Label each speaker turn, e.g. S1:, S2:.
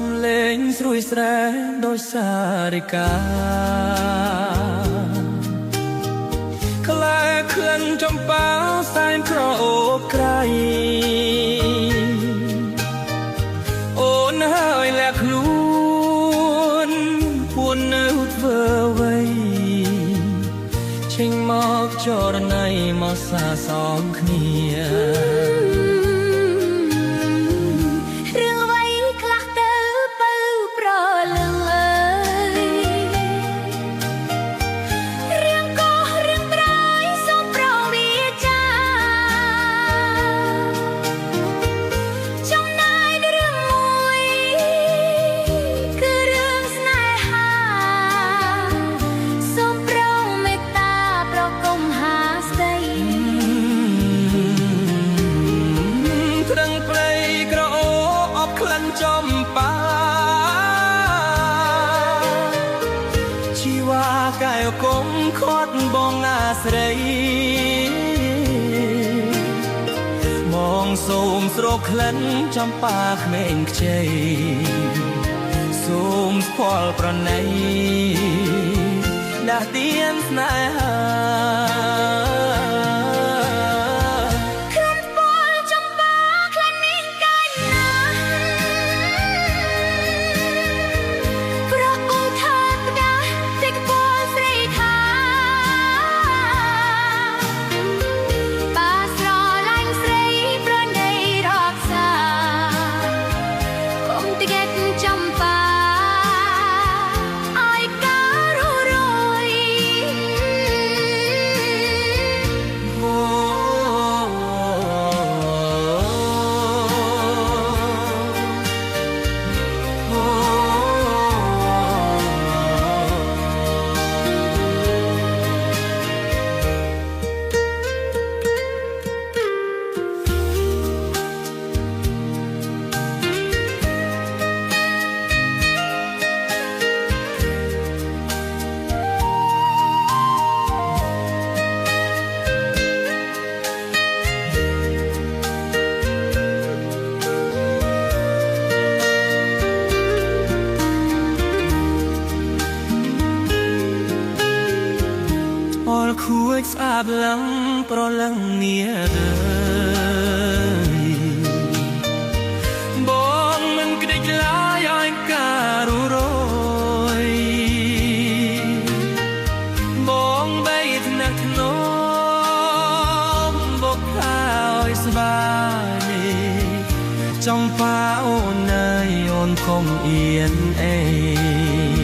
S1: សំឡេងស្រួយស្រែដោយសាររិកាក្លែក្លិនចំប៉ាសែនក្រអូបក្រៃអូនហើយលាក់ខ្លួនពួននៅធ្វើអ្វីចេញមកចរណៃមកសាសំគ្នាចំប៉ាជីវ៉ាកែវកុំខាត់បងអាស្រីមកសូមស្រោកក្លិនចំប៉ាក្មេងខ្ចីសូមស្គាល់ប្រណីដាស់ទៀនស្នេហាគួចស្អាតឡើងប្រលឹងនេះហើយបងមិនក្ដិចឡាយឲ្យការរយបងបីថ្នាក់ធ្នមបកឲ្យស្បានេះចំប៉ាអូនអើយអូនកុំអៀនអេ